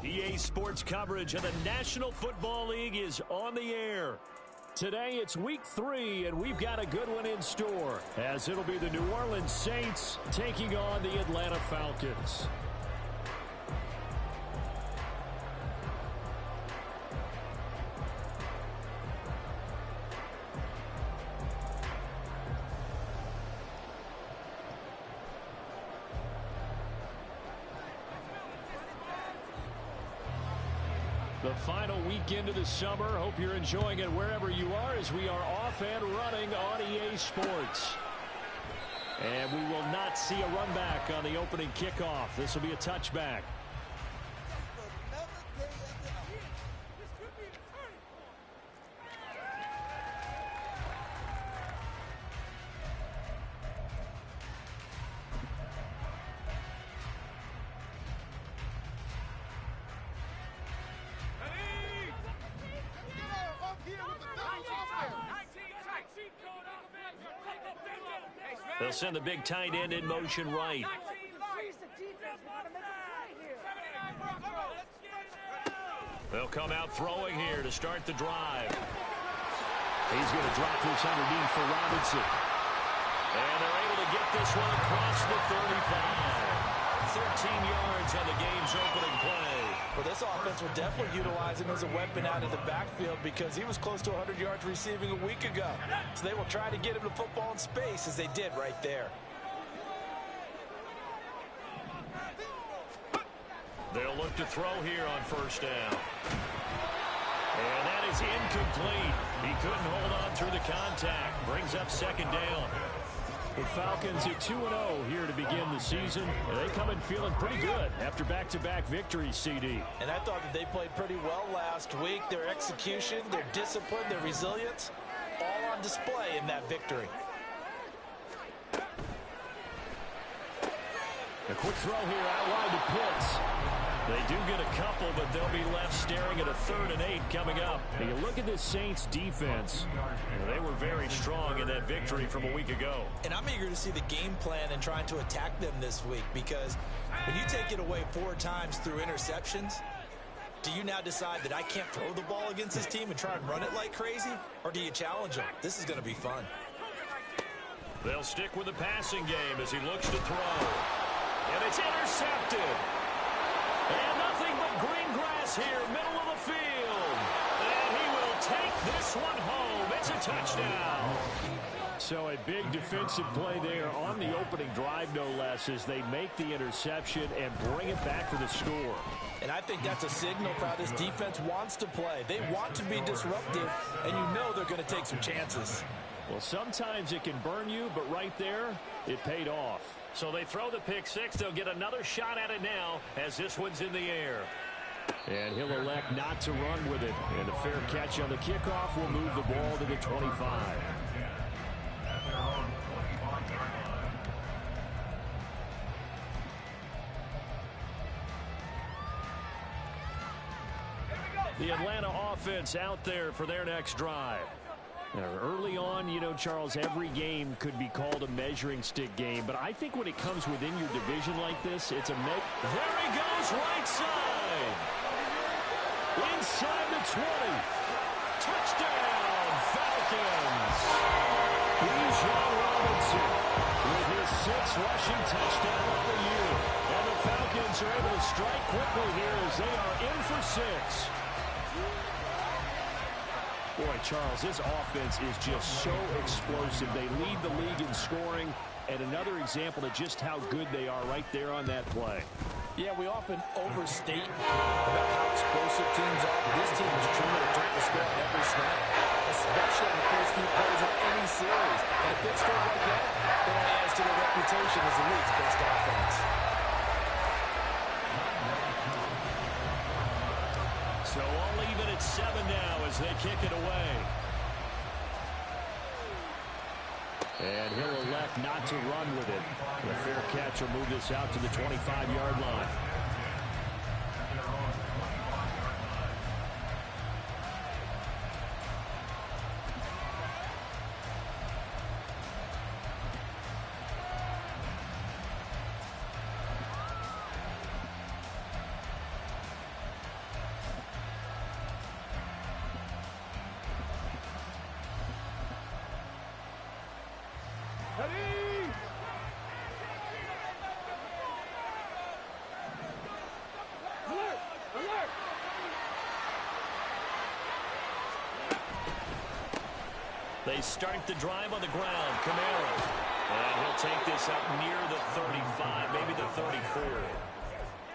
EA Sports coverage of the National Football League is on the air. Today it's week 3, and we've got a good one in store, as it'll be the New Orleans Saints taking on the Atlanta Falcons. The final weekend of the summer. Hope you're enjoying it wherever you are, as we are off and running on EA Sports. And we will not see a run back on the opening kickoff. This will be a touchback. They'll send the big tight end in motion right. They'll come out throwing here to start the drive. He's going to drop this underneath for Robinson. And they're able to get this one across the 35. 13 yards on the game's opening play. Well, this offense will definitely utilize him as a weapon out of the backfield because he was close to 100 yards receiving a week ago. So they will try to get him the football in space, as they did right there. They'll look to throw here on first down. And that is incomplete. He couldn't hold on through the contact. Brings up second down. The Falcons at 2-0 here to begin the season. And they come in feeling pretty good after back-to-back victories, CD. And I thought that they played pretty well last week. Their execution, their discipline, their resilience, all on display in that victory. A quick throw here out wide to Pitts. They do get a couple, but they'll be left staring at a 3rd and 8 coming up. And you look at this Saints defense. They were very strong in that victory from a week ago. And I'm eager to see the game plan and trying to attack them this week, because when you take it away 4 times through interceptions, do you now decide that I can't throw the ball against this team and try and run it like crazy? Or do you challenge them? This is going to be fun. They'll stick with the passing game as he looks to throw. And it's intercepted. And nothing but green grass here, middle of the field. And he will take this one home. It's a touchdown. So a big defensive play there on the opening drive, no less, as they make the interception and bring it back for the score. And I think that's a signal for how this defense wants to play. They want to be disruptive, and you know they're going to take some chances. Well, sometimes it can burn you, but right there, it paid off. So they throw the pick six. They'll get another shot at it now as this one's in the air. And he'll elect not to run with it. And a fair catch on the kickoff will move the ball to the 25. The Atlanta offense out there for their next drive. Now, early on, you know, Charles, every game could be called a measuring stick game, but I think when it comes within your division like this, it's a There he goes, right side. Inside the 20. Touchdown, Falcons. Bijan Robinson with his 6th rushing touchdown of the year. And the Falcons are able to strike quickly here as they are in for 6. Boy, Charles, this offense is just so explosive. They lead the league in scoring, and another example of just how good they are right there on that play. Yeah, we often overstate about how explosive teams are. This team is truly a threat to score on every snap, especially in the first few plays of any series. And a big score like that, it only adds to their reputation as the league's best offense. So all even at 7 now as they kick it away. And he'll elect not to run with it. The fair catch will move this out to the 25-yard line. They start the drive on the ground. Kamara. And he'll take this up near the 35, maybe the 34.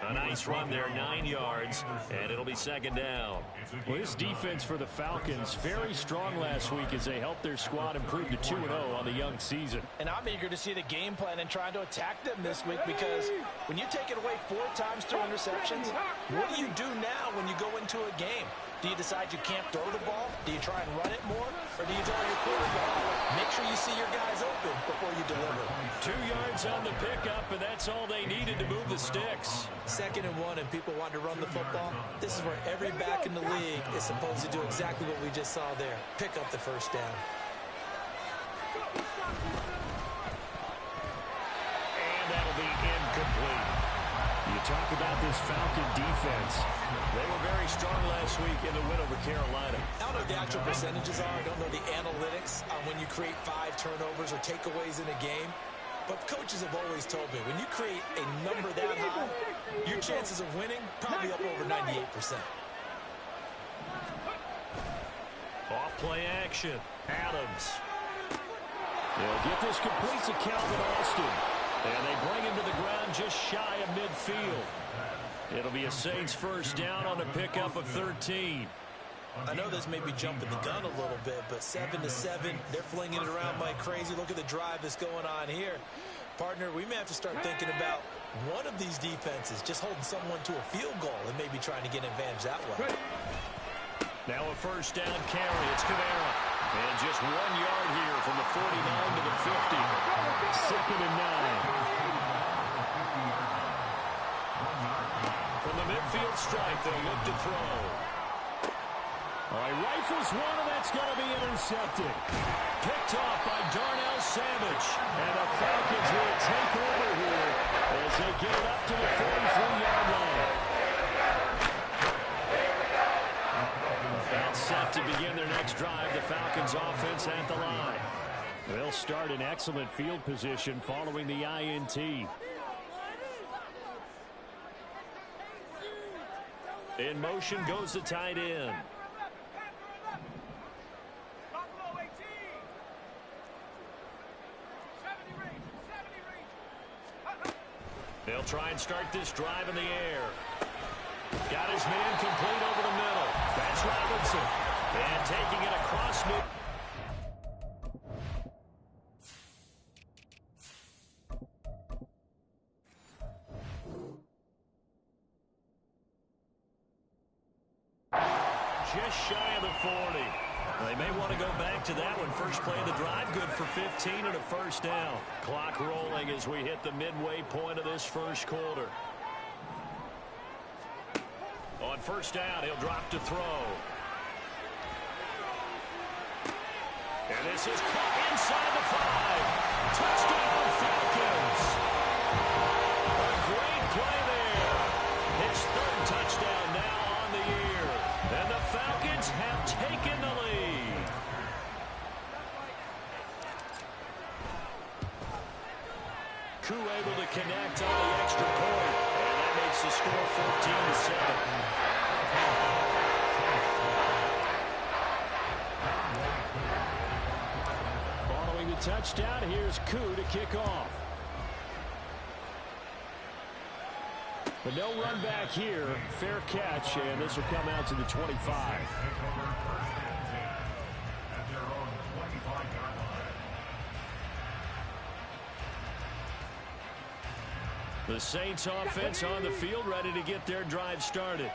A nice run there, 9 yards, and it'll be second down. Well, this defense for the Falcons, very strong last week as they helped their squad improve to 2-0 on the young season. And I'm eager to see the game plan and trying to attack them this week, because when you take it away 4 times through interceptions, what do you do now when you go into a game? Do you decide you can't throw the ball? Do you try and run it more? Or do you tell your quarterback, make sure you see your guys open before you deliver? 2 yards on the pickup, and that's all they needed to move the sticks. 2nd and 1, and people want to run the football. This is where every back in the league is supposed to do exactly what we just saw there. Pick up the first down. And that'll be incomplete. You talk about this Falcon defense. They were very strong last week in the win over Carolina. I don't know what the actual percentages are. I don't know the analytics on when you create 5 turnovers or takeaways in a game. But coaches have always told me, when you create a number that high, your chances of winning probably up over 98%. Off play action. Adams. They'll get this complete to Calvin Austin. And they bring him to the ground just shy of midfield. It'll be a Saints first down on a pickup of 13. I know this may be jumping the gun a little bit, but 7-7, they're flinging it around like crazy. Look at the drive that's going on here. Partner, we may have to start thinking about one of these defenses just holding someone to a field goal and maybe trying to get an advantage that way. Now a first down carry. It's Kamara. And just 1 yard here from the 49 to the 50. 2nd and 9. From the midfield stripe, they'll look to throw. All right, rifles one, and that's going to be intercepted. Picked off by Darnell Savage. And the Falcons will take over here as they get it up to the 43-yard line. That's set to begin their next drive. The Falcons offense at the line. They'll start in excellent field position following the INT. In motion goes the tight end. They'll try and start this drive in the air. Got his man complete over the middle. That's Robinson. And taking it across mid. Just shy of the 40. They may want to go back to that one. First play of the drive, good for 15 and a first down. Clock rolling as we hit the midway point of this first quarter. On first down, he'll drop to throw. And this is caught inside the 5. Touchdown, Falcons. A great play there. His 3rd touchdown now on the year. And the Falcons have taken the lead. Koo able to connect on the extra point. And that makes the score 14-7. Following the touchdown, here's Koo to kick off. But no run back here. Fair catch, and this will come out to the 25. The Saints offense on the field, ready to get their drive started.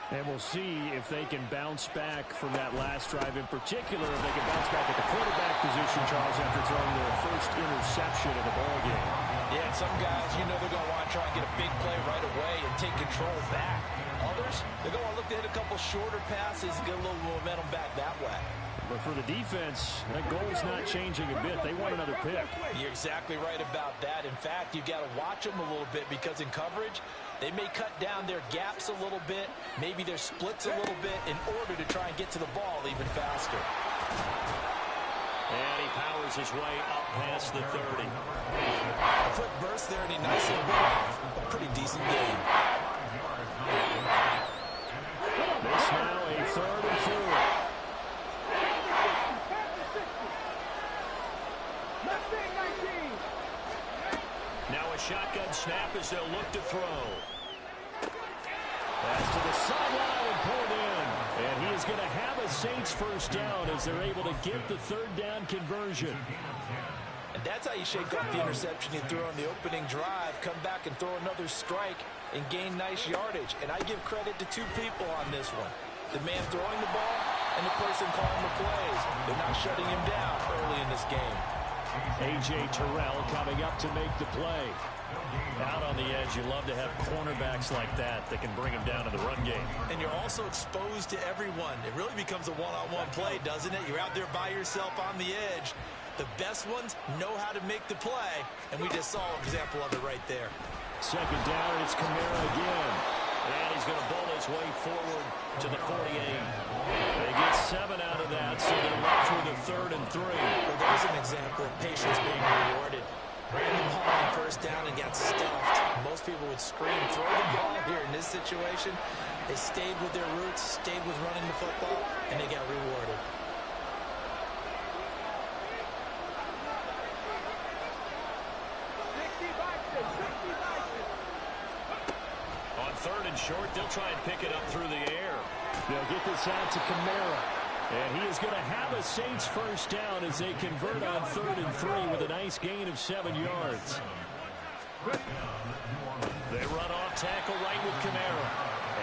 And we'll see if they can bounce back from that last drive, in particular if they can bounce back at the quarterback position, Charles, after throwing their first interception of the ballgame. Yeah, and some guys, you know they're going to want to try and get a big play right away and take control back. Others, they're going to look to hit a couple shorter passes and get a little momentum back that way. But for the defense, that goal's not changing a bit. They want another pick. You're exactly right about that. In fact, you've got to watch them a little bit, because in coverage, they may cut down their gaps a little bit, maybe their splits a little bit, in order to try and get to the ball even faster. And he powers powers his way up past the 30. A quick burst there, and he nicely bit off a pretty decent game. This now a 3rd and 4. Now a shotgun snap as they'll look to throw. Pass to the sideline and pulled in. And he is going to have a Saints first down as they're able to get the 3rd down conversion. And that's how you shake off the interception you threw on the opening drive. Come back and throw another strike and gain nice yardage. And I give credit to two people on this one. The man throwing the ball and the person calling the plays. They're not shutting him down early in this game. A.J. Terrell coming up to make the play. Out on the edge, you love to have cornerbacks like that can bring him down in the run game. And you're also exposed to everyone. It really becomes a one-on-one play, doesn't it? You're out there by yourself on the edge. The best ones know how to make the play, and we just saw an example of it right there. 2nd down, it's Kamara again. And he's going to bowl his way forward to the 48. They get 7 out of that, so they're left with a 3rd and 3. Well, there's an example of patience being rewarded. Ran them home on 1st down and got stuffed. Most people would scream, throw the ball here. In this situation, they stayed with their roots, stayed with running the football, and they got rewarded. On 3rd and short, they'll try and pick it up through the air. They'll get this out to Kamara. And he is going to have a Saints first down as they convert on 3rd and 3 with a nice gain of 7 yards. They run off tackle right with Kamara.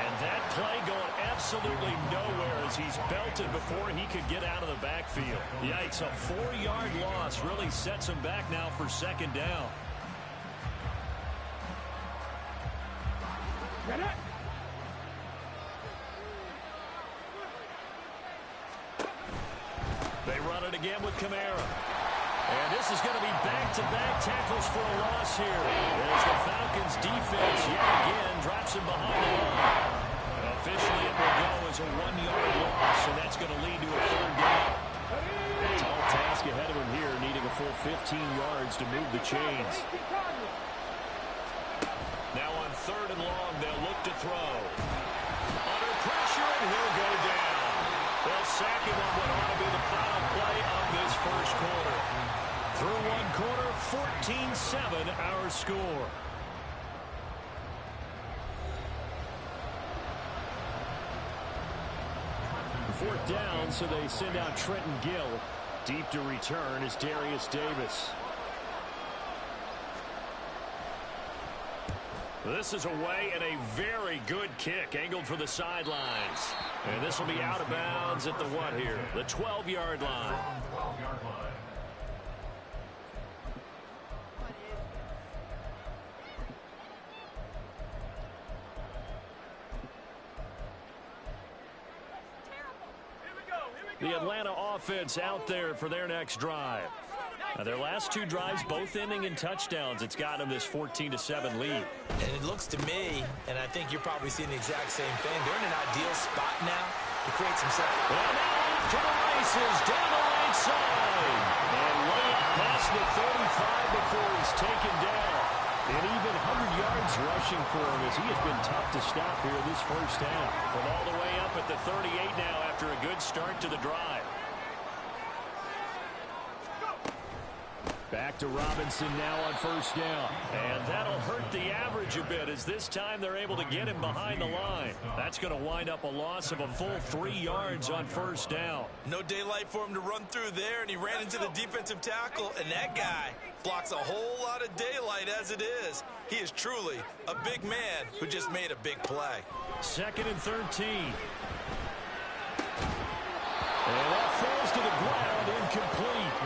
And that play going absolutely nowhere as he's belted before he could get out of the backfield. Yikes, a 4-yard loss really sets him back now for 2nd down. They run it again with Kamara. And this is going to be back-to-back tackles for a loss here as the Falcons defense yet again drops him behind the line. Officially it will go as a 1-yard loss, and that's going to lead to a 3rd down. Tall task ahead of him here, needing a full 15 yards to move the chains. Now on 3rd and long, they'll look to throw. Under pressure, and he'll go down. They'll sack him on what ought to be the final play of this 1st quarter. Through 1 quarter, 14-7 our score. Fourth down, so they send out Trenton Gill. Deep to return is Darius Davis. This is away and a very good kick angled for the sidelines. And this will be out of bounds at the what here? The 12-yard line. The Atlanta offense out there for their next drive. Now, their last 2 drives, both ending in touchdowns. It's got them this 14-7 lead. And it looks to me, and I think you're probably seeing the exact same thing, they're in an ideal spot now to create some stuff. Well, now off to the races, down the right side. And way up past the 35 before he's taken down. And even 100 yards rushing for him as he has been tough to stop here this first half. From all the way up at the 38 now after a good start to the drive. Back to Robinson now on 1st down. And that'll hurt the average a bit as this time they're able to get him behind the line. That's going to wind up a loss of a full 3 yards on 1st down. No daylight for him to run through there, and he ran into the defensive tackle, and that guy blocks a whole lot of daylight as it is. He is truly a big man who just made a big play. 2nd and 13. And that falls to the ground, incomplete.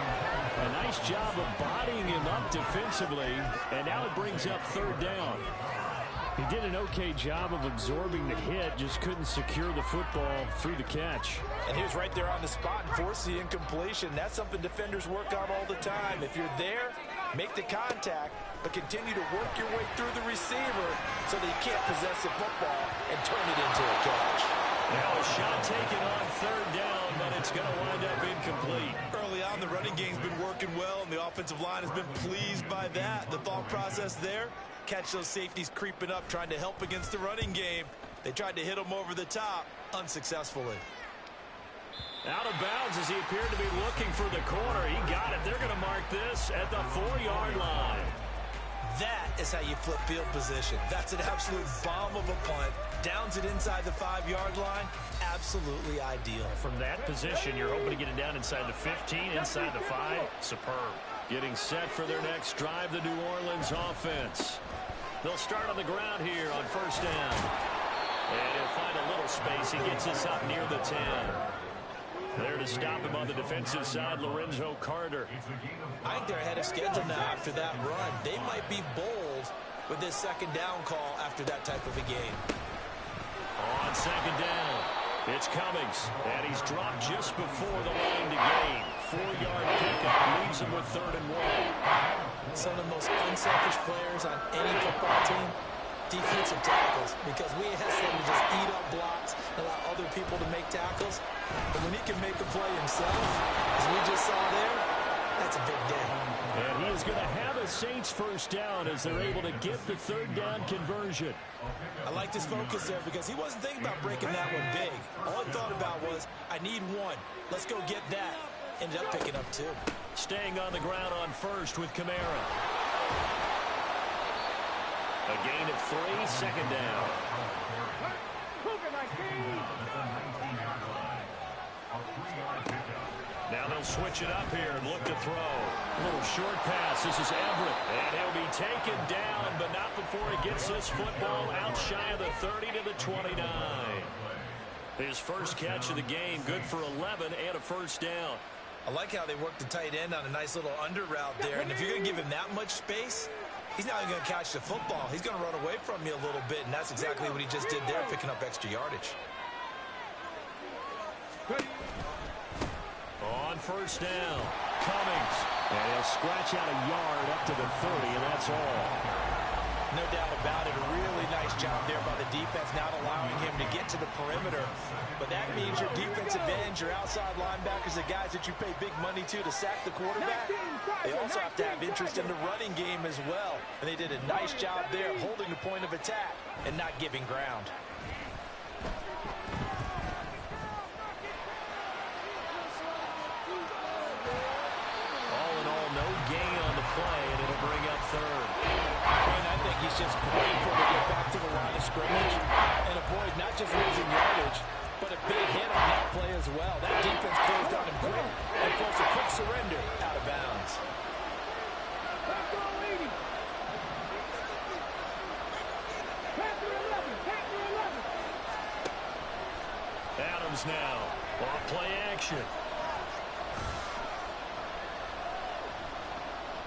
A nice job of bodying him up defensively, and now it brings up 3rd down. He did an okay job of absorbing the hit, just couldn't secure the football through the catch. And he was right there on the spot and forced the incompletion. That's something defenders work on all the time. If you're there, make the contact, but continue to work your way through the receiver so that you can't possess the football and turn it into a catch. Now a shot taken on 3rd down, but it's going to wind up incomplete. Early on on. The running game's been working well, and the offensive line has been pleased by that. The thought process there, catch those safeties creeping up, trying to help against the running game. They tried to hit him over the top, unsuccessfully. Out of bounds as he appeared to be looking for the corner. He got it. They're going to mark this at the 4-yard line. That is how you flip field position. That's an absolute bomb of a punt. Downs it inside the 5-yard line. Absolutely ideal. From that position, you're hoping to get it down inside the 15, inside the 5. Superb. Getting set for their next drive, the New Orleans offense. They'll start on the ground here on first down. And he'll find a little space. He gets us up near the 10. There to stop him on the defensive side, Lorenzo Carter. I think they're ahead of schedule now after that run. They might be bold with this second down call after that type of a game. On second down, it's Cummings, and he's dropped just before the line to gain. 4-yard pickup leaves him with 3rd and 1. Some of the most unselfish players on any football team, defensive tackles, because we ask them to just eat up blocks, allow other people to make tackles. But when he can make a play himself, as we just saw there, that's a big day. And he is going to have a Saints first down as they're able to get the 3rd down conversion. I liked his focus there because he wasn't thinking about breaking that one big. All he thought about was, I need 1. Let's go get that. Ended up picking up 2. Staying on the ground on first with Kamara. A gain of 3, second down. Now they'll switch it up here and look to throw. A little short pass. This is Everett. And he'll be taken down, but not before he gets this football out shy of the 30 to the 29. His first catch of the game, good for 11 and a first down. I like how they worked the tight end on a nice little under route there. And if you're going to give him that much space, he's not even going to catch the football. He's going to run away from you a little bit, and that's exactly what he just did there, picking up extra yardage. On first down, Cummings. And he'll scratch out a yard up to the 30, and that's all. No doubt about it. A really nice job there by the defense, not allowing him to get to the perimeter. But that means your defensive ends, your outside linebackers, the guys that you pay big money to sack the quarterback, they also have to have interest in the running game as well. And they did a nice job there holding the point of attack and not giving ground. All in all, no gain on the play, and it'll bring up 3rd. And I think he's just grateful to get back to the line of scrimmage and avoid not just losing yardage, but a big hit on that play as well. That defense closed on him quick and forced a quick surrender out of bounds. Adams now, off play action.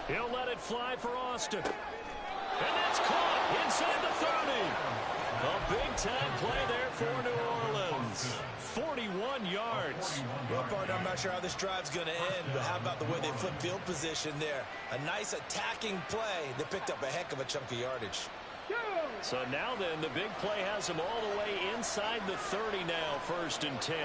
He'll let it fly for Austin. And that's caught inside the 30. A big-time play there for New Orleans. 41 yards. Well, partner, I'm not sure how this drive's going to end, but how about the way they flip field position there? A nice attacking play that picked up a heck of a chunk of yardage. So now then, the big play has him all the way inside the 30 now, 1st and 10.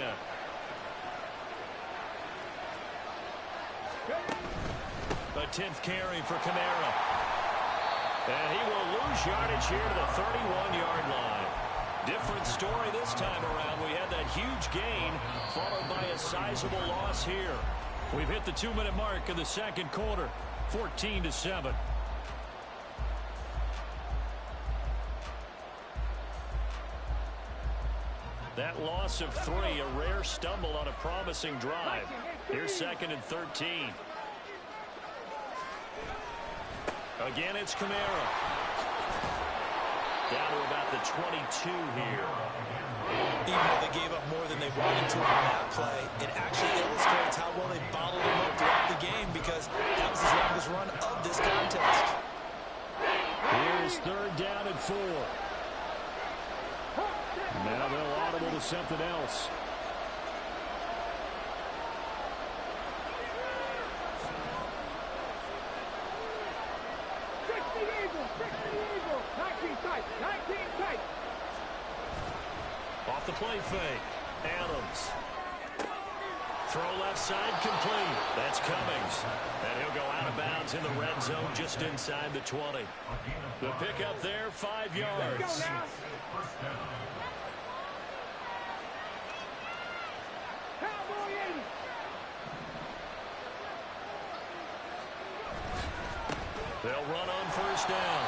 A 10th carry for Kamara. And he will lose yardage here to the 31-yard line. Different story this time around. We had that huge gain followed by a sizable loss here. We've hit the 2-minute mark of the second quarter, 14-7. That loss of 3, a rare stumble on a promising drive. Here's 2nd and 13. Again, it's Kamara. Down to about the 22 here. Even though they gave up more than they wanted to on that play, it actually illustrates how well they bottled him up throughout the game because that was his longest run of this contest. Here's 3rd down and 4. Now they'll audible to something else. Off the play fake. Adams. Throw left side complete. That's Cummings. And he'll go out of bounds in the red zone just inside the 20. The pickup there, 5 yards. They'll run on first down.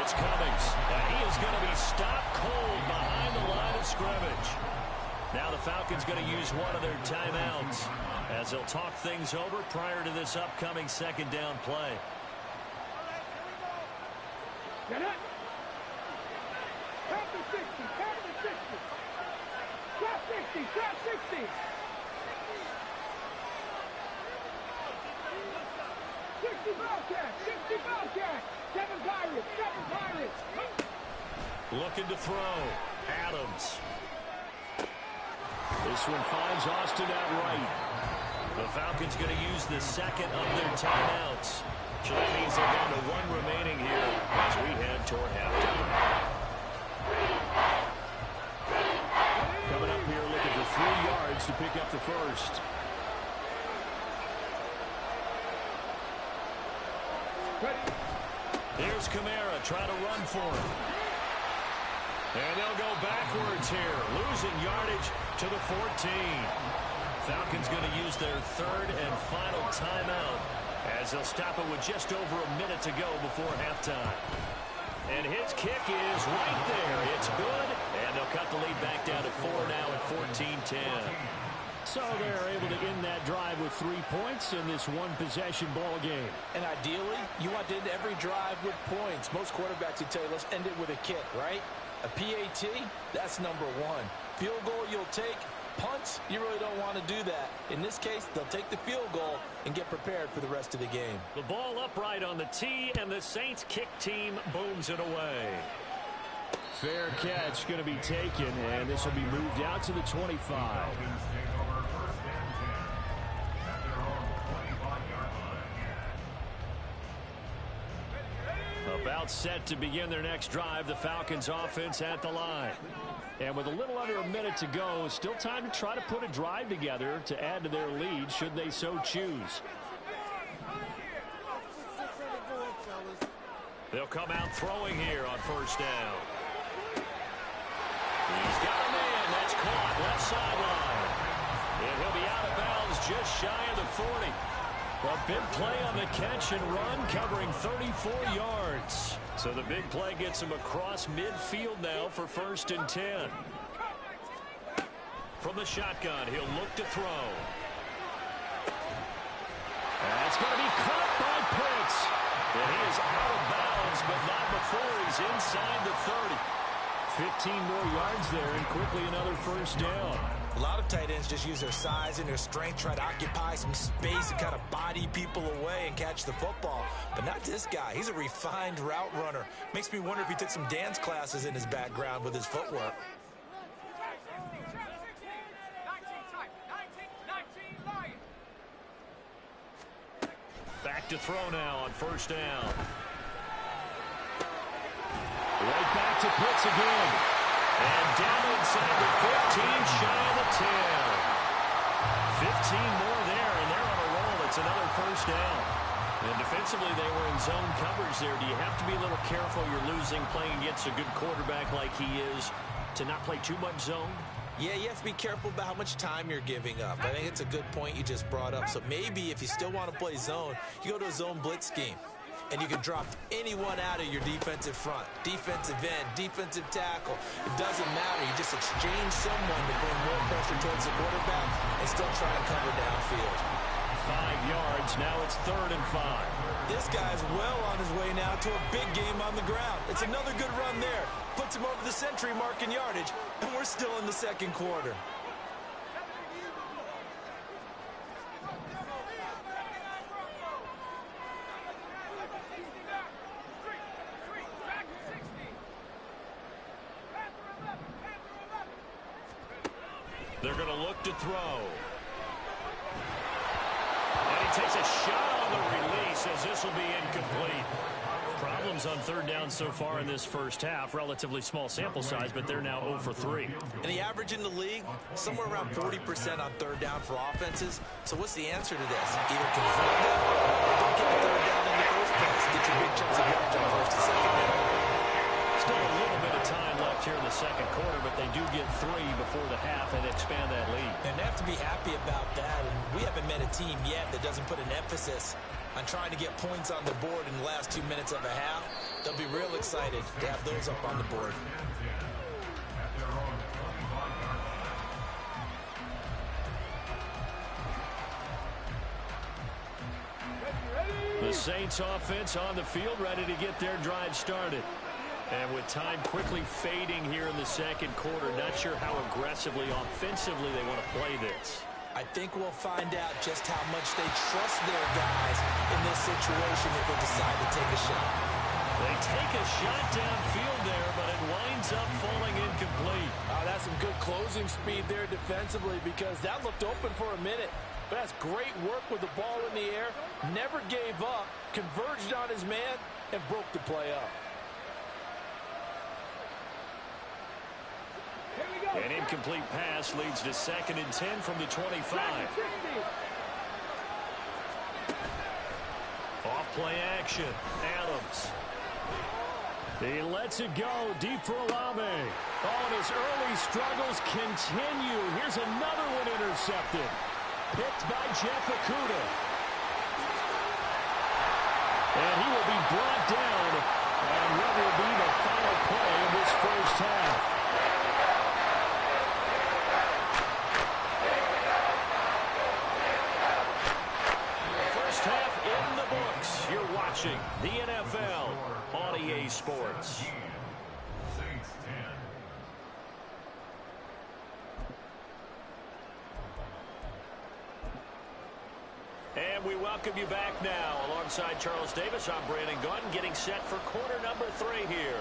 It's Cummings. And he is going to be stopped cold behind the line of scrimmage. Now the Falcons going to use one of their timeouts as they'll talk things over prior to this upcoming second down play. Get it. Count to 60. Count to 60. Drop 60. Drop 60. 60 Bobcats. 60 Bobcats. 7 Pirates. 7 Pirates. Looking to throw. Adams. This one finds Austin outright. The Falcons going to use the second of their timeouts. So that means they're down to 1 remaining here as we head toward halftime. Coming up here looking for 3 yards to pick up the first. Here's Kamara trying to run for him. And they'll go backwards here, losing yardage to the 14. Falcons going to use their third and final timeout as they'll stop it with just over a minute to go before halftime. And his kick is right there. It's good, and they'll cut the lead back down to 4 now at 14-10. So they're able to end that drive with 3 points in this one-possession ball game. And ideally, you want to end every drive with points. Most quarterbacks would tell you, let's end it with a kick, right? A PAT, that's #1. Field goal you'll take. Punts, you really don't want to do that. In this case, they'll take the field goal and get prepared for the rest of the game. The ball upright on the tee, and the Saints kick team booms it away. Fair catch going to be taken, and this will be moved out to the 25. About set to begin their next drive, the Falcons offense at the line. And with a little under a minute to go, still time to try to put a drive together to add to their lead should they so choose. They'll come out throwing here on first down. He's got a man. That's caught left sideline. And he'll be out of bounds just shy of the 40. A big play on the catch and run, covering 34 yards. So the big play gets him across midfield now for 1st and 10. From the shotgun, he'll look to throw. That's going to be caught by Pitts. And he is out of bounds, but not before he's inside the 30. 15 more yards there, and quickly another first down. A lot of tight ends just use their size and their strength, try to occupy some space and kind of body people away and catch the football. But not this guy. He's a refined route runner. Makes me wonder if he took some dance classes in his background with his footwork. Back to throw now on first down. Right back to Pitts again. And down inside the 15, shy of the 10. 15 more there, and they're on a roll. It's another first down. And defensively, they were in zone coverage there. Do you have to be a little careful? You're losing playing against a good quarterback like he is to not play too much zone? Yeah, you have to be careful about how much time you're giving up. I think it's a good point you just brought up. So maybe if you still want to play zone, you go to a zone blitz scheme. And you can drop anyone out of your defensive front, defensive end, defensive tackle. It doesn't matter. You just exchange someone to bring more pressure towards the quarterback and still try and cover downfield. 5 yards. Now it's 3rd and 5. This guy's well on his way now to a big game on the ground. It's another good run there. Puts him over the century mark in yardage, and we're still in the second quarter. They're going to look to throw. And he takes a shot on the release as this will be incomplete. Problems on third down so far in this first half. Relatively small sample size, but they're now 0 for 3. And the average in the league, somewhere around 40% on third down for offenses. So what's the answer to this? Either convert them or don't get the third down in the first place. Get your big chunks of yardage on first and second down. Still a little bit of time left here in the second quarter, but they do get 3 before the half and expand that lead. And they have to be happy about that. And we haven't met a team yet that doesn't put an emphasis on trying to get points on the board in the last 2 minutes of a half. They'll be real excited to have those up on the board. The Saints offense on the field, ready to get their drive started. And with time quickly fading here in the second quarter, not sure how aggressively, offensively they want to play this. I think we'll find out just how much they trust their guys in this situation if they decide to take a shot. They take a shot downfield there, but it winds up falling incomplete. That's some good closing speed there defensively, because that looked open for a minute. But that's great work with the ball in the air. Never gave up, converged on his man, and broke the play up. An incomplete pass leads to 2nd and 10 from the 25. Off play action. Adams. He lets it go deep for Olave. Oh, and his early struggles continue. Here's another one intercepted. Picked by Jeff Okudah. And he will be brought down. And what will be the final play of this first half? You're watching the NFL on EA Sports. And we welcome you back now. Alongside Charles Davis, I'm Brandon Gunn, getting set for quarter number 3 here.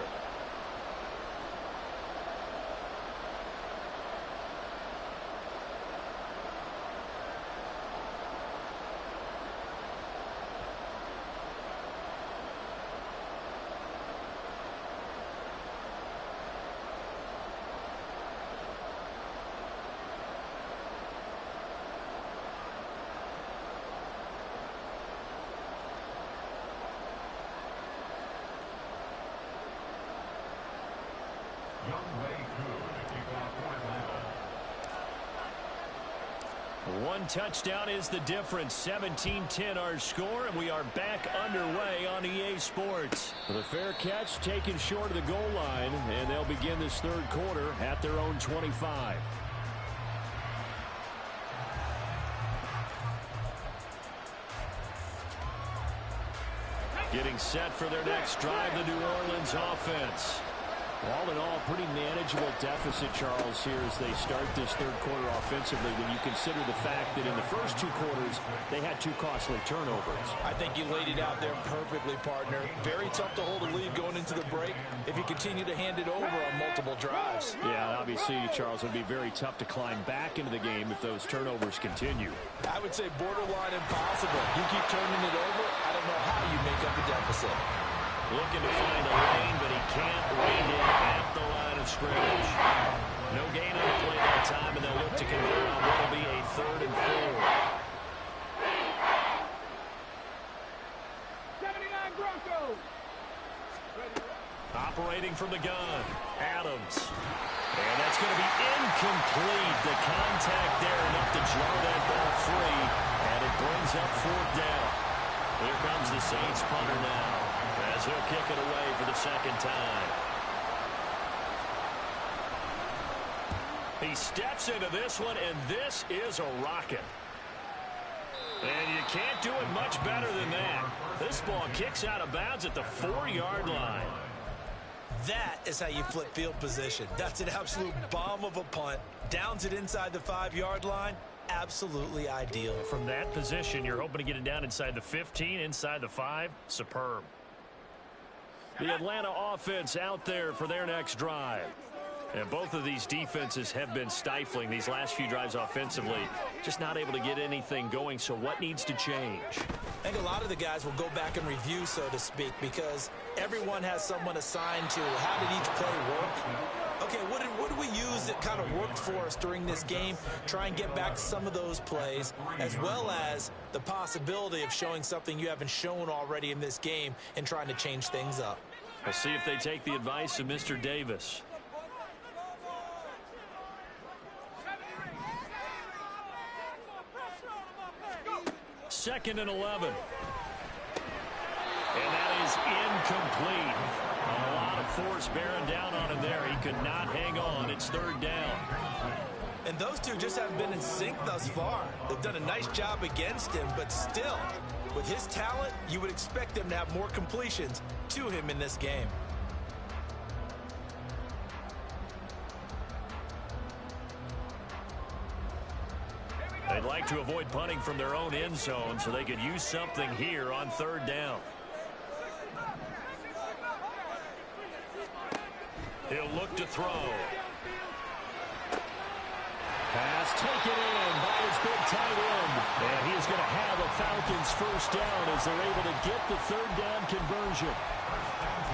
One touchdown is the difference. 17-10 our score, and we are back underway on EA Sports. The fair catch taken short of the goal line, and they'll begin this third quarter at their own 25. Getting set for their next drive, the New Orleans offense. All in all, pretty manageable deficit, Charles, here as they start this third quarter offensively when you consider the fact that in the first 2 quarters, they had 2 costly turnovers. I think you laid it out there perfectly, partner. Very tough to hold a lead going into the break if you continue to hand it over on multiple drives. Yeah, obviously, Charles, it would be very tough to climb back into the game if those turnovers continue. I would say borderline impossible. You keep turning it over, I don't know how you make up the deficit. Looking to find a lane, but he can't rein in at the line of scrimmage. No gain on the play that time, and they'll look to convert on what will be a 3rd and 4. 79 Broncos. Operating from the gun, Adams. And that's going to be incomplete. The contact there enough to jar that ball free, and it brings up 4th down. Here comes the Saints punter now, as he'll kick it away for the 2nd time. He steps into this one, and this is a rocket. And you can't do it much better than that. This ball kicks out of bounds at the 4-yard line. That is how you flip field position. That's an absolute bomb of a punt. Downs it inside the 5-yard line. Absolutely ideal. From that position, you're hoping to get it down inside the 15, inside the 5. Superb. The Atlanta offense out there for their next drive. And both of these defenses have been stifling these last few drives offensively. Just not able to get anything going. So what needs to change? I think a lot of the guys will go back and review, so to speak, because everyone has someone assigned to how did each play work. Okay, what do we use that kind of worked for us during this game? Try and get back to some of those plays, as well as the possibility of showing something you haven't shown already in this game and trying to change things up. We'll see if they take the advice of Mr. Davis. Second and 11. And that is incomplete. A lot of force bearing down on him there. He could not hang on. It's third down. And those two just haven't been in sync thus far. They've done a nice job against him, but still, with his talent, you would expect them to have more completions to him in this game. They'd like to avoid punting from their own end zone so they could use something here on third down. He'll look to throw. Pass taken in by his big tight end. And he is going to have a Falcons first down as they're able to get the third down conversion.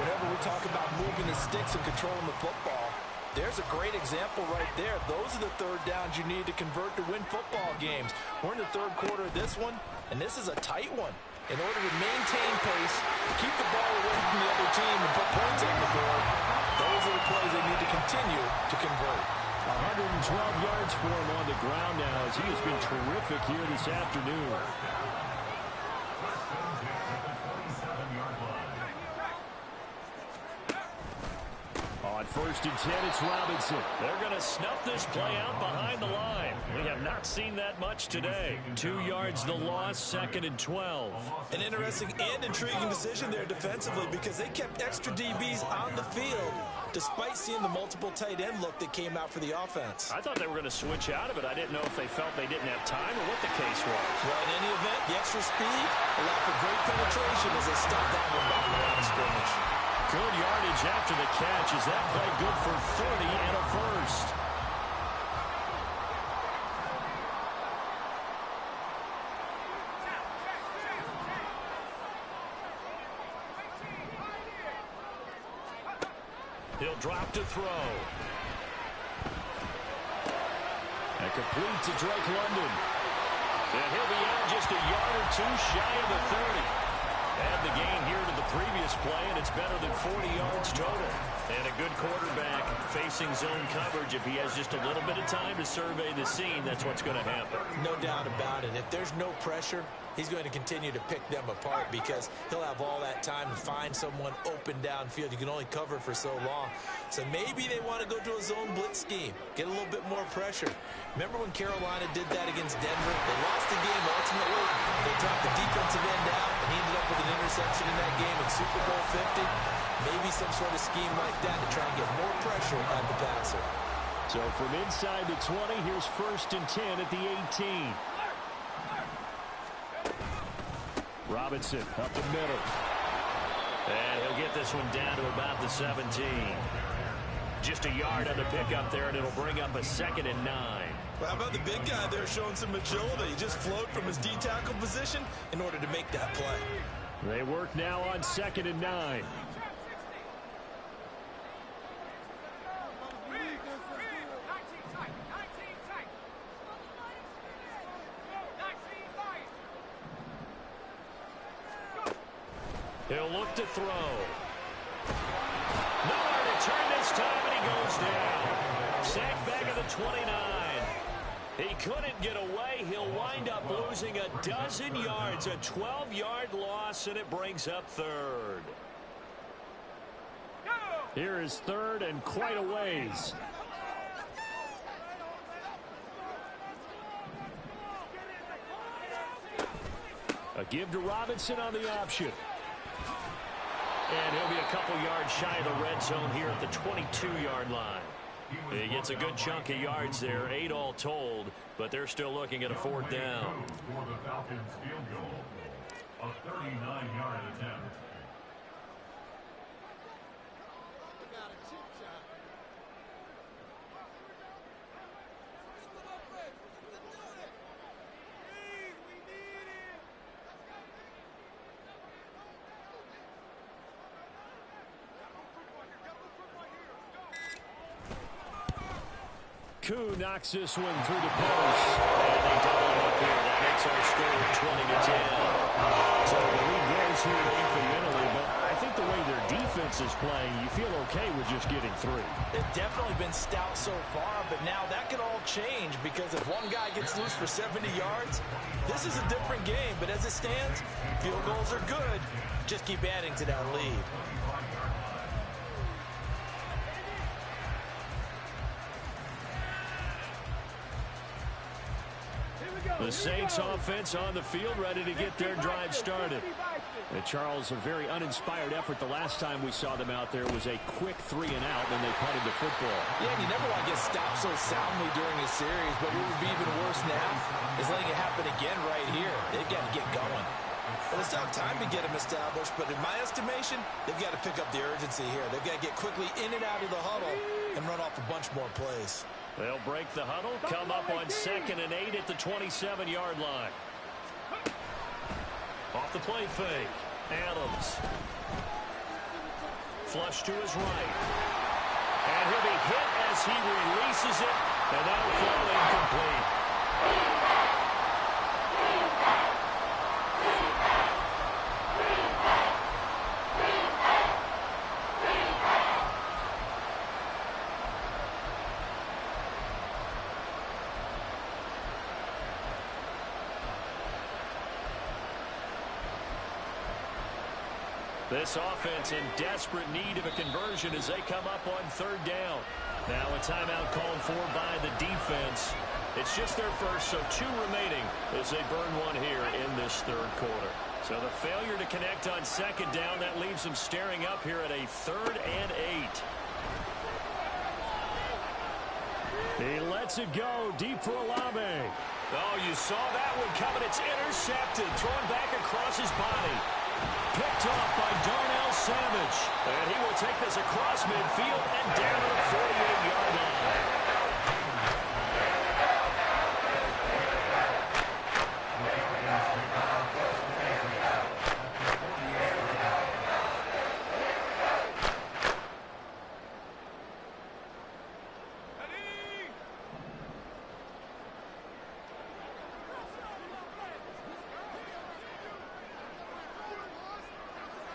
Whenever we talk about moving the sticks and controlling the football, there's a great example right there. Those are the third downs you need to convert to win football games. We're in the third quarter of this one, and this is a tight one. In order to maintain pace, keep the ball away from the other team and put points on the board, those are the plays they need to continue to convert. 112 yards for him on the ground now as he has been terrific here this afternoon. On first and 10, it's Robinson. They're going to snuff this play out behind the line. We have not seen that much today. 2 yards the loss, second and 12. An interesting and intriguing decision there defensively because they kept extra DBs on the field despite seeing the multiple tight end look that came out for the offense. I thought they were going to switch out of it. I didn't know if they felt they didn't have time or what the case was. Well, in any event, the extra speed allowed for great penetration as they stopped that one by the line of scrimmage. Good yardage after the catch. Is that play good for 30 and a first? He'll drop to throw. And complete to Drake London. And he'll be out just a yard or two shy of the 30. Add the gain here to the previous play, and it's better than 40 yards total. And a good quarterback facing zone coverage. If he has just a little bit of time to survey the scene, that's what's going to happen. No doubt about it. If there's no pressure, he's going to continue to pick them apart because he'll have all that time to find someone open downfield. You can only cover for so long. So maybe they want to go to a zone blitz scheme, get a little bit more pressure. Remember when Carolina did that against Denver? They lost the game ultimately. They dropped the defensive end out, and he ended up with an interception in that game in Super Bowl 50. Maybe some sort of scheme like that to try and get more pressure on the passer. So from inside the 20, here's first and 10 at the 18. Robinson up the middle. And he'll get this one down to about the 17. Just a yard on the pickup there, and it'll bring up a second and 9. Well, how about the big guy there showing some agility? He just flowed from his D-tackle position in order to make that play. They work now on second and 9. He'll look to throw. Nowhere to turn this time, and he goes down. Sacked back at the 29. He couldn't get away. He'll wind up losing a dozen yards, a 12-yard loss, and it brings up third. Here is third and quite a ways. A give to Robinson on the option. And he'll be a couple yards shy of the red zone here at the 22-yard line. He gets a good chunk of yards there, 8 all told, but they're still looking at a fourth down. For the Falcons field goal, a 39-yard attempt. Koo knocks this one through the post. And they double it up here. That makes our score 20-10. So the lead grows here incrementally, but I think the way their defense is playing, you feel okay with just getting 3. They've definitely been stout so far, but now that could all change because if one guy gets loose for 70 yards, this is a different game. But as it stands, field goals are good. Just keep adding to that lead. The Saints offense on the field, ready to get their drive started. Charles, a very uninspired effort. The last time we saw them out there was a quick 3 and out, and they punted the football. Yeah, and you never want to get stopped so soundly during a series, but what would be even worse now is letting it happen again right here. They've got to get going. Well, they still have time to get them established, but in my estimation, they've got to pick up the urgency here. They've got to get quickly in and out of the huddle and run off a bunch more plays. They'll break the huddle, come up on 2nd and 8 at the 27-yard line. Off the play fake. Adams. Flush to his right. And he'll be hit as he releases it. And that'll fall incomplete. This offense in desperate need of a conversion as they come up on 3rd down. Now a timeout called for by the defense. It's just their first, so 2 remaining as they burn one here in this 3rd quarter. So the failure to connect on 2nd down, that leaves them staring up here at a 3rd and 8. He lets it go deep for Olave. Oh, you saw that one coming. It's intercepted, thrown back across his body. Picked off by Darnell Savage. And he will take this across midfield and down to the 48-yard line.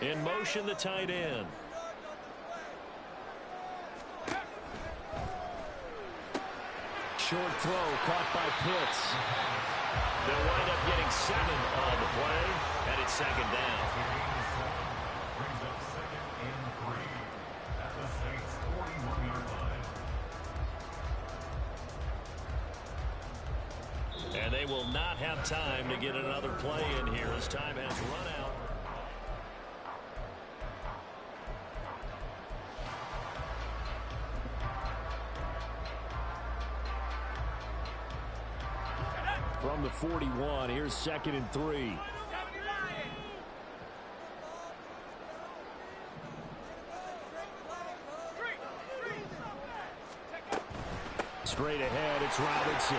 In motion, the tight end. Short throw caught by Pitts. They'll wind up getting 7 on the play, and it's 2nd down. Brings up 2nd and 3 at the Saints' 41-yard line. And they will not have time to get another play in here as time has run out. From the 41, here's 2nd and 3. Straight ahead, it's Robinson.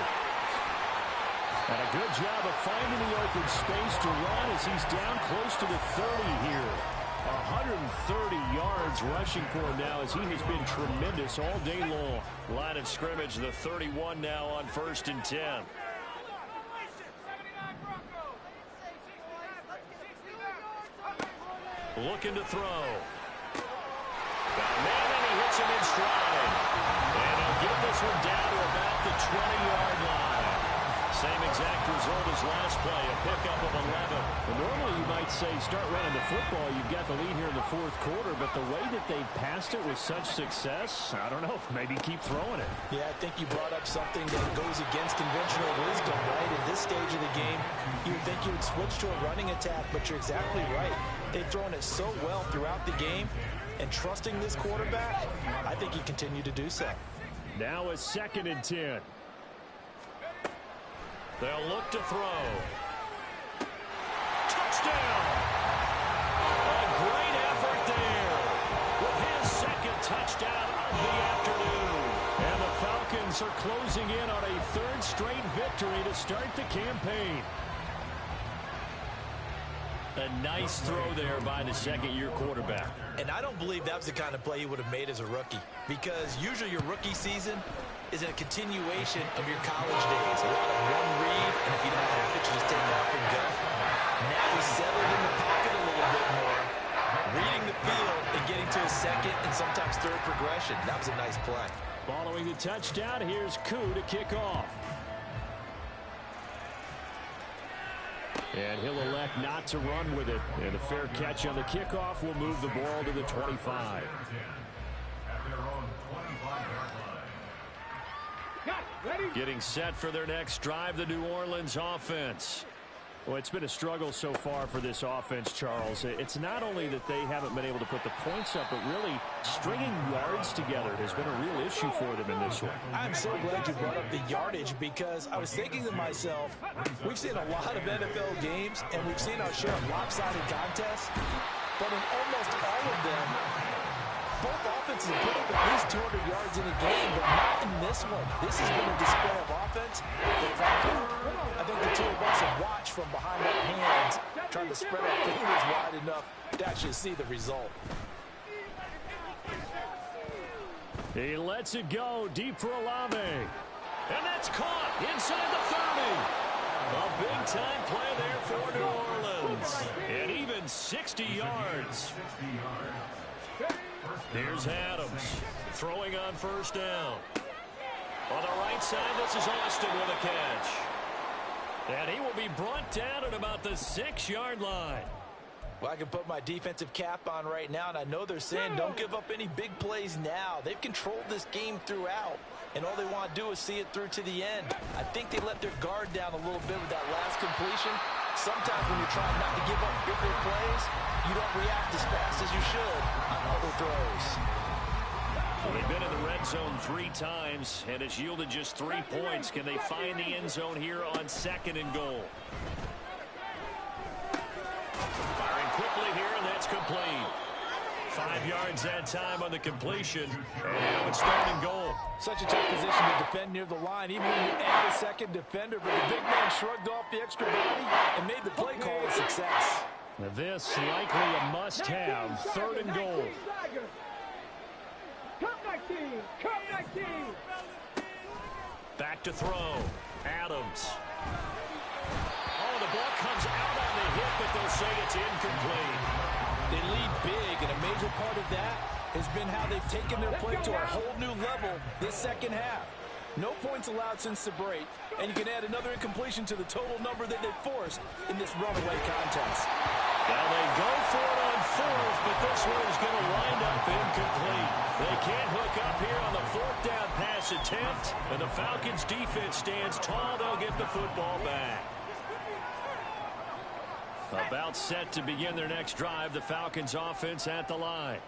And a good job of finding the open space to run as he's down close to the 30 here. 130 yards rushing for him now as he has been tremendous all day long. Line of scrimmage, the 31 now on 1st and 10. Looking to throw. Got a man, and he hits him in stride. And he'll get this one down to about the 20-yard line. Same exact result as last play, a pickup of 11. And normally you might say start running the football. You've got the lead here in the 4th quarter, but the way that they've passed it with such success, I don't know, maybe keep throwing it. Yeah, I think you brought up something that goes against conventional wisdom, right? At this stage of the game, you would think you would switch to a running attack, but you're exactly right. They've thrown it so well throughout the game, and trusting this quarterback, I think you continue to do so. Now a 2nd and 10. They'll look to throw. Touchdown! A great effort there with his 2nd touchdown of the afternoon. And the Falcons are closing in on a 3rd straight victory to start the campaign. A nice throw there by the 2nd-year quarterback. And I don't believe that was the kind of play he would have made as a rookie, because usually your rookie season, is a continuation of your college days. A lot of one read, and if you don't have it, you just take off and go. Now he's settled in the pocket a little bit more, reading the field and getting to a second and sometimes third progression. That was a nice play. Following the touchdown, here's Koo to kick off. And he'll elect not to run with it. And a fair catch on the kickoff will move the ball to the 25. Getting set for their next drive, the New Orleans offense. Well, it's been a struggle so far for this offense, Charles. It's not only that they haven't been able to put the points up, but really stringing yards together has been a real issue for them in this one. I'm so glad you brought up the yardage, because I was thinking to myself, we've seen a lot of NFL games, and we've seen our share of lopsided contests, but in almost all of them, both offenses have put up at least 200 yards in a game, but not in this one. This has been a display of offense. I think the two of us have watched from behind our hands, trying to spread our fingers wide enough to actually see the result. He lets it go deep for Olave. And that's caught inside the 30. A big-time play there for New Orleans. And even 60 yards. Here's Adams throwing on first down. On the right side, this is Austin with a catch. And he will be brought down at about the 6-yard line. Well, I can put my defensive cap on right now, and I know they're saying don't give up any big plays now. They've controlled this game throughout, and all they want to do is see it through to the end. I think they let their guard down a little bit with that last completion. Sometimes when you're trying not to give up bigger plays, you don't react as fast as you should on other throws. Well, they've been in the red zone 3 times, and it's yielded just 3 points. Can they find the end zone here on 2nd and goal? Firing quickly here, and that's complete. 5 yards that time on the completion, and now it's 3rd and goal. Such a tough position to defend near the line, even when you add a second defender, but the big man shrugged off the extra body and made the play call a success. Now this likely a must-have, 3rd and goal. Back to throw. Adams. Oh, the ball comes out on the hit, but they'll say it's incomplete. They lead big, and a major part of that has been how they've taken their play to a whole new level this second half. No points allowed since the break, and you can add another incompletion to the total number that they've forced in this runaway contest. Now they go for it on 4th, but this one is going to wind up incomplete. They can't hook up here on the 4th down pass attempt, and the Falcons defense stands tall. They'll get the football back. About set to begin their next drive, the Falcons offense at the line.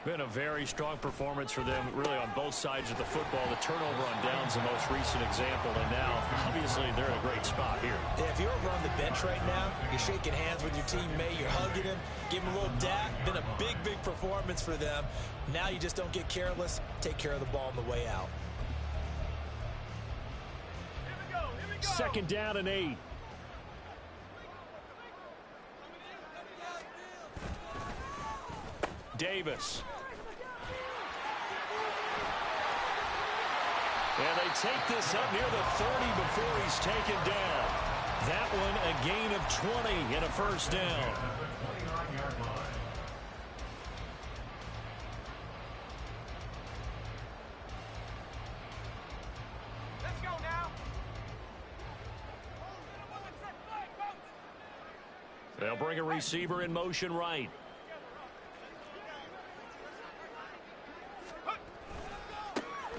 Been a very strong performance for them, really, on both sides of the football. The turnover on downs the most recent example, and now, obviously, they're in a great spot here. Yeah, if you're over on the bench right now, you're shaking hands with your teammate, you're hugging him, give him a little dap. Been a big, big performance for them. Now you just don't get careless. Take care of the ball on the way out. Here we go. 2nd down and 8. Davis. And they take this up near the 30 before he's taken down. That one a gain of 20 and a first down. Let's go now. They'll bring a receiver in motion right.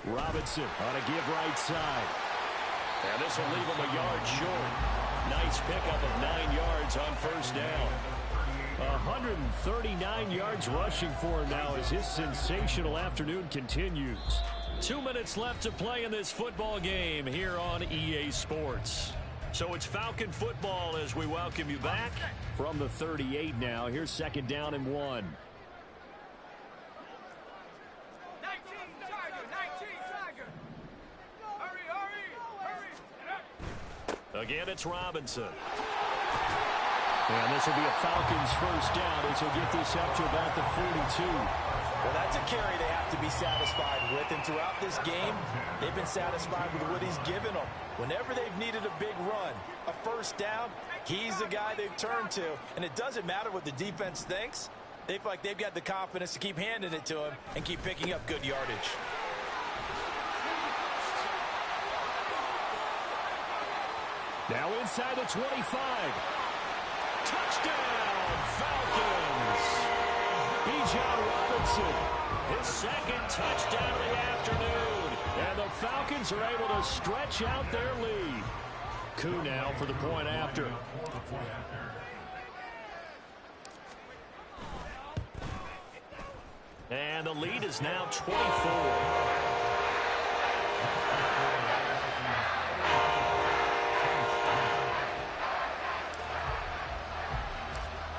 Robinson on a give right side. And this will leave him a yard short. Nice pickup of 9 yards on first down. 139 yards rushing for him now as his sensational afternoon continues. 2 minutes left to play in this football game here on EA Sports. So it's Falcon football as we welcome you back from the 38 now. Here's 2nd down and 1. Again, it's Robinson. And this will be a Falcons first down as he'll get this up to about the 42. Well, that's a carry they have to be satisfied with, and throughout this game, they've been satisfied with what he's given them. Whenever they've needed a big run, a first down, he's the guy they've turned to, and it doesn't matter what the defense thinks. They feel like they've got the confidence to keep handing it to him and keep picking up good yardage. Now inside the 25. Touchdown, Falcons. Bijan Robinson, his second touchdown of the afternoon. And the Falcons are able to stretch out their lead. Koo now for the point after. And the lead is now 24.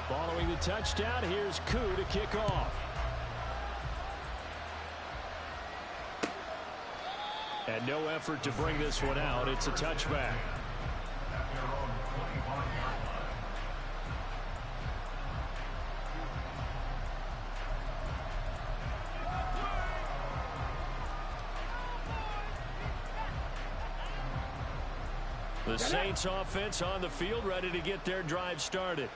Following the touchdown, here's Koo to kick off. And no effort to bring this one out. It's a touchback. The Saints offense on the field, ready to get their drive started.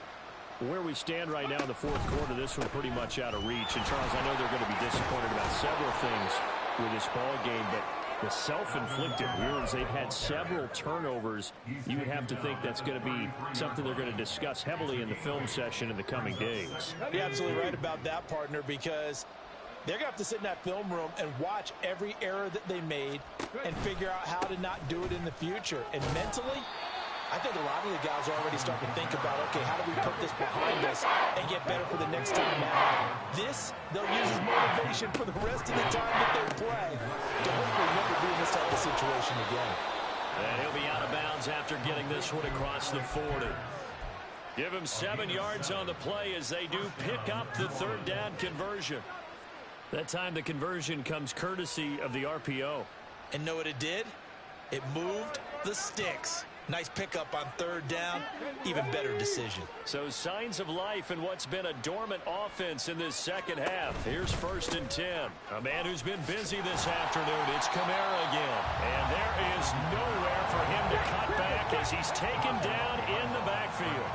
Where we stand right now in the fourth quarter, this one pretty much out of reach. And, Charles, I know they're going to be disappointed about several things with this ball game, but the self-inflicted wounds, they've had several turnovers. You would have to think that's going to be something they're going to discuss heavily in the film session in the coming days. You're absolutely right about that, partner, because they're going to have to sit in that film room and watch every error that they made and figure out how to not do it in the future. And mentally, I think a lot of the guys are already starting to think about, okay, how do we put this behind us and get better for the next time out? This, they'll use as motivation for the rest of the time that they play to hopefully never be in this type of situation again. And he'll be out of bounds after getting this one across the 40. Give him 7 yards on the play as they do pick up the third down conversion. That time the conversion comes courtesy of the RPO. And know what it did? It moved the sticks. Nice pickup on third down. Even better decision. So signs of life in what's been a dormant offense in this second half. Here's 1st and 10. A man who's been busy this afternoon. It's Kamara again. And there is nowhere for him to cut back as he's taken down in the backfield.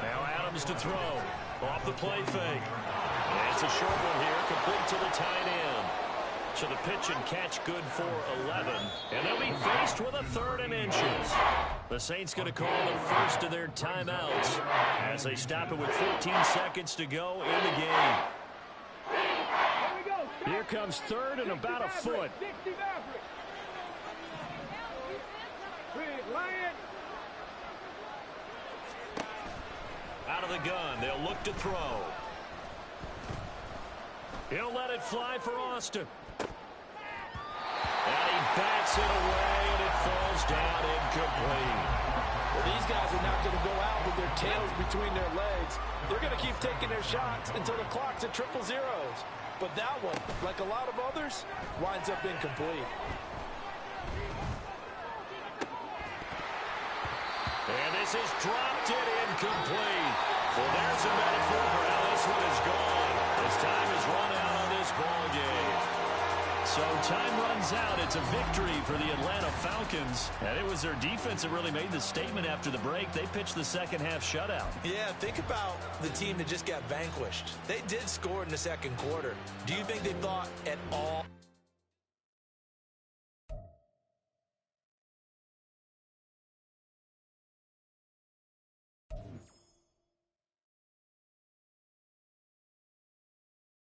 Now Adams to throw. Off the play fake. And it's a short one here, complete to the tight end. So the pitch and catch good for 11. And they'll be faced with a 3rd and inches. The Saints going to call the first of their timeouts as they stop it with 14 seconds to go in the game. Here comes 3rd and about a foot. Out of the gun, they'll look to throw. He'll let it fly for Austin. And he bats it away, and it falls down incomplete. Well, these guys are not going to go out with their tails between their legs. They're going to keep taking their shots until the clock's at 000. But that one, like a lot of others, winds up incomplete. And this is dropped it incomplete. Well, there's a metaphor for how this one is gone. As time is run out on this ball game. So time runs out. It's a victory for the Atlanta Falcons. And it was their defense that really made the statement after the break. They pitched the second half shutout. Yeah, think about the team that just got vanquished. They did score in the second quarter. Do you think they thought at all